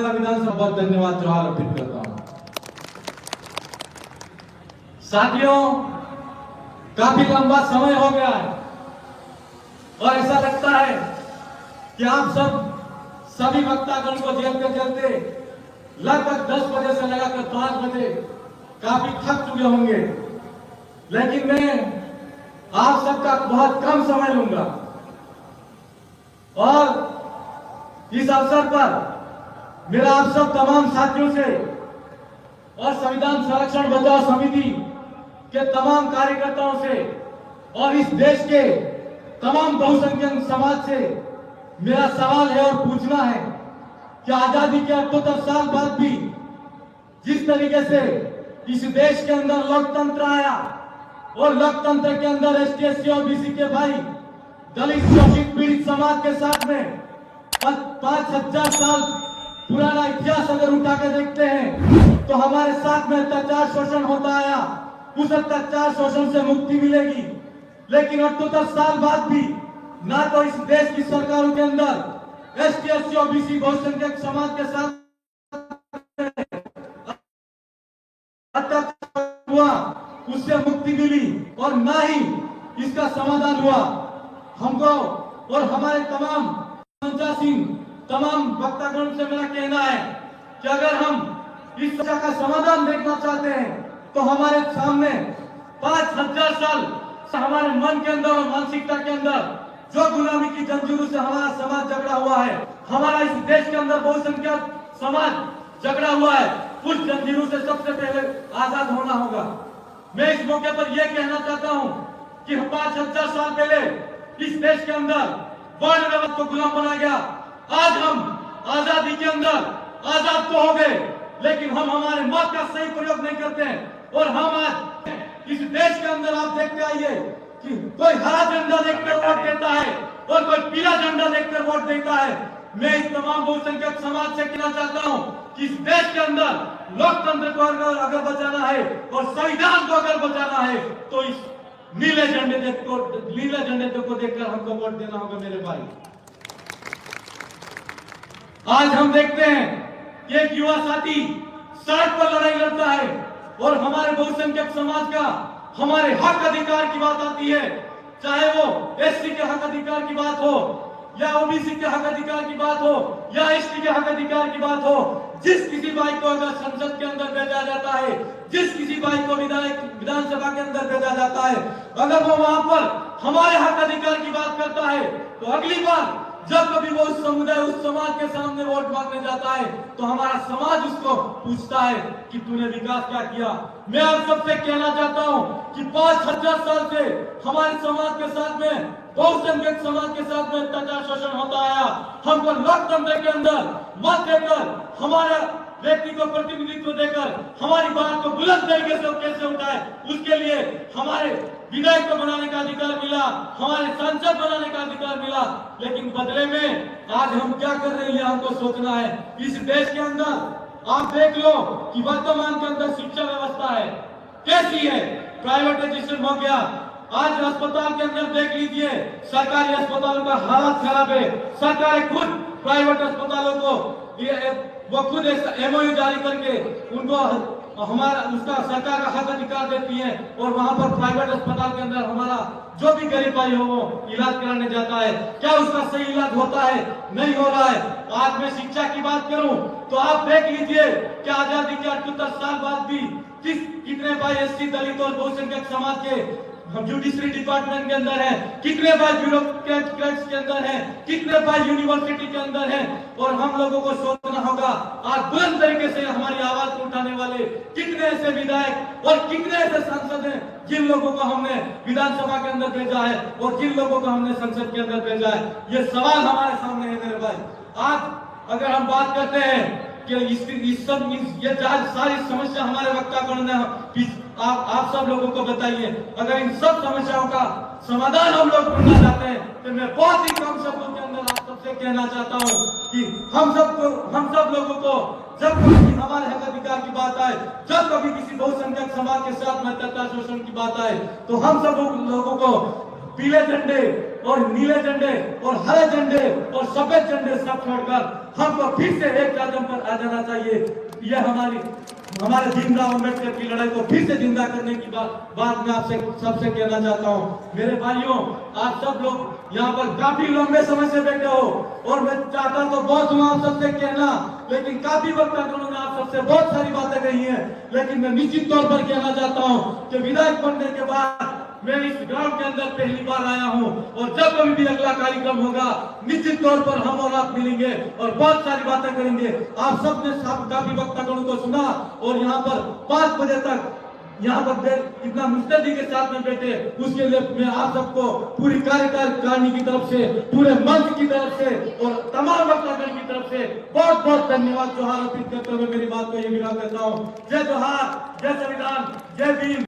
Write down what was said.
विधानसभा बहुत धन्यवाद जोहार अर्पित करता हूं। साथियों, काफी लंबा समय हो गया है और ऐसा लगता है कि आप सभी वक्तागण को झेलते झेलते लगभग 10 बजे से लगाकर 5 बजे काफी थक चुके होंगे, लेकिन मैं आप सबका बहुत कम समय लूंगा और इस अवसर पर मेरा आप सब तमाम साथियों से और संविधान संरक्षण बचाओ समिति के तमाम कार्यकर्ताओं से और इस देश के तमाम बहुसंख्यक समाज से मेरा सवाल है और पूछना है कि आजादी के 78 साल बाद भी जिस तरीके से इस देश के अंदर लोकतंत्र आया और लोकतंत्र के अंदर एसटी एससी और बीसी के भाई दलित शोषित पीड़ित समाज के साथ में 5,000 साल पुराना इतिहास अगर उठा के देखते हैं तो हमारे साथ में अत्याचार शोषण होता आया, उस अत्याचार शोषण से मुक्ति मिलेगी। लेकिन 78 साल बाद भी ना तो इस देश की सरकारों के अंदर एसटी एससी और बीसी बहुसंख्यक समाज के साथ हुआ, उससे मुक्ति मिली और ना ही इसका समाधान हुआ। हमको और हमारे तमाम वक्तागण से मेरा कहना है कि अगर हम इस समस्या का समाधान देखना चाहते हैं तो हमारे सामने 5,000 साल हमारे मन के अंदर और मानसिकता के अंदर जो गुलामी की जंजीरों से हमारा समाज जकड़ा हुआ है, हमारा इस देश के अंदर बहुसंख्यक समाज जकड़ा हुआ है, उस जंजीरों से सबसे पहले आजाद होना होगा। मैं इस मौके पर यह कहना चाहता हूं कि 5,000 साल पहले इस देश के अंदर वर्ण व्यवस्था को गुलाम बनाया गया। आज हम आजादी के अंदर आजाद तो हो गए, लेकिन हम हमारे मत का सही प्रयोग नहीं करते हैं। और हम आज इस देश के अंदर आप देखते आइए कि कोई हरा झंडा देखकर वोट देता है और कोई पीला झंडा देखकर वोट देता है। मैं इस तमाम बहुसंख्यक समाज से कहना चाहता हूं कि इस देश के अंदर लोकतंत्र को अगर बचाना है और संविधान को अगर बचाना है तो इस नीले झंडे को देखकर हमको वोट देना होगा मेरे भाई। आज हम देखते हैं कि एक युवा साथी सड़क पर लड़ाई लड़ता है और हमारे बहुसंख्यक समाज का हमारे हक अधिकार की बात आती है, चाहे वो एससी के हक अधिकार की बात हो या ओबीसी के हक अधिकार की बात हो या एसटी के हक अधिकार की बात हो। जिस किसी भाई को अगर संसद के अंदर भेजा जाता है, जिस किसी भाई को विधानसभा के अंदर भेजा जाता है, अगर वो वहां पर हमारे हक अधिकार की बात करता है तो अगली बार जब कभी वो उस समुदाय उस समाज के सामने वोट मांगने जाता है तो हमारा समाज उसको पूछता है कि तूने विकास क्या किया। मैं आप सबसे कहना चाहता हूं कि 5,000 साल से हमारे समाज के साथ में बहुसंख्यक समाज के साथ में अत्याचार शोषण होता आया। हमको लोकतंत्र के अंदर मत देकर, हमारे व्यक्ति को प्रतिनिधित्व देकर हमारी बात को बुलंद तरीके से कैसे उठाए, उसके लिए हमारे विधायक को बनाने का अधिकार मिला, हमारे सांसद बनाने का अधिकार मिला। लेकिन बदले में आज हम क्या कर रहे हैं हमको सोचना है। इस देश के अंदर आप देख लो कि वर्तमान के अंदर शिक्षा व्यवस्था है कैसी है, प्राइवेटाइजेशन हो गया। आज अस्पताल के अंदर देख लीजिए, सरकारी अस्पतालों का हालत खराब है। सरकार खुद प्राइवेट अस्पतालों को वो खुद एमओयू जारी करके उनको हमारा उसका सरकार का हक अधिकार देती है और वहां पर प्राइवेट अस्पताल के अंदर हमारा जो भी गरीब भाई हो वो इलाज कराने जाता है। क्या उसका सही इलाज होता है? नहीं हो रहा है। आज मैं शिक्षा की बात करूं तो आप देख लीजिए कि आजादी के 78 साल बाद भी कितने भाई एससी दलित और बहुसंख्यक समाज के जुडिशरी डिपार्टमेंट के अंदर है, कितने भाई ब्यूरोक्रेट्स के अंदर है, कितने भाई यूनिवर्सिटी के अंदर है। और हम लोगों को सोचना होगा आज बुलंद तरीके से हमारी आवाज को उठाने वाले कितने ऐसे विधायक और कितने ऐसे सांसद हैं जिन लोगों को हमने विधानसभा के अंदर भेजा है और जिन लोगों को हमने संसद के अंदर भेजा है। ये सवाल हमारे सामने है मेरे भाई। आज अगर हम बात करते हैं कि ये सारी समस्या हमारे वक्तागण ने आप सब लोगों को बताइए, अगर इन सब समस्याओं का समाधान हम लोग ढूंढना चाहते हैं तो मैं बहुत ही कम शब्दों के अंदर आप सबसे कहना चाहता हूं कि हम सब लोगों को जब कभी हमारे हक अधिकार की बात आए, जब कभी किसी बहुसंख्यक समाज के साथ में अत्याचार शोषण की बात आए तो हम सब लोगों को पीले झंडे और नीले झंडे और हरे झंडे और सफेद झंडे सब छोड़कर हमको फिर से एक कदम पर आ जाना चाहिए। यह हमारे भीमराव अम्बेडकर की लड़ाई को फिर से जिंदा करने की बात मैं आपसे सबसे कहना चाहता हूँ। मेरे भाइयों, आप सब लोग यहाँ पर काफी लंबे समय से बैठे हो और मैं चाहता तो बहुत हूँ आप सबसे कहना, लेकिन काफी वक्त तक उन्होंने आप सबसे बहुत सारी बातें कही हैं। लेकिन मैं निश्चित तौर पर कहना चाहता हूँ कि विधायक बनने के बाद मैं इस ग्राउंड के अंदर पहली बार आया हूं और जब कभी भी अगला कार्यक्रम होगा निश्चित तौर पर हम और आप मिलेंगे और बहुत सारी बातें करेंगे। आप सबने काफी वक्त तक उनको सुना और यहाँ पर 5 बजे तक यहाँ पर इतना मुस्तैदी के साथ में बैठे, उसके लिए मैं आप सबको पूरी कार्यकारिणी की तरफ से, पूरे मंच की तरफ से और तमाम वक्तागण की तरफ से बहुत बहुत धन्यवाद जोहार अर्पित करते हुए मेरी बात को ये विराम देता हूँ। जय जोहार, जय संविधान, जय भीम।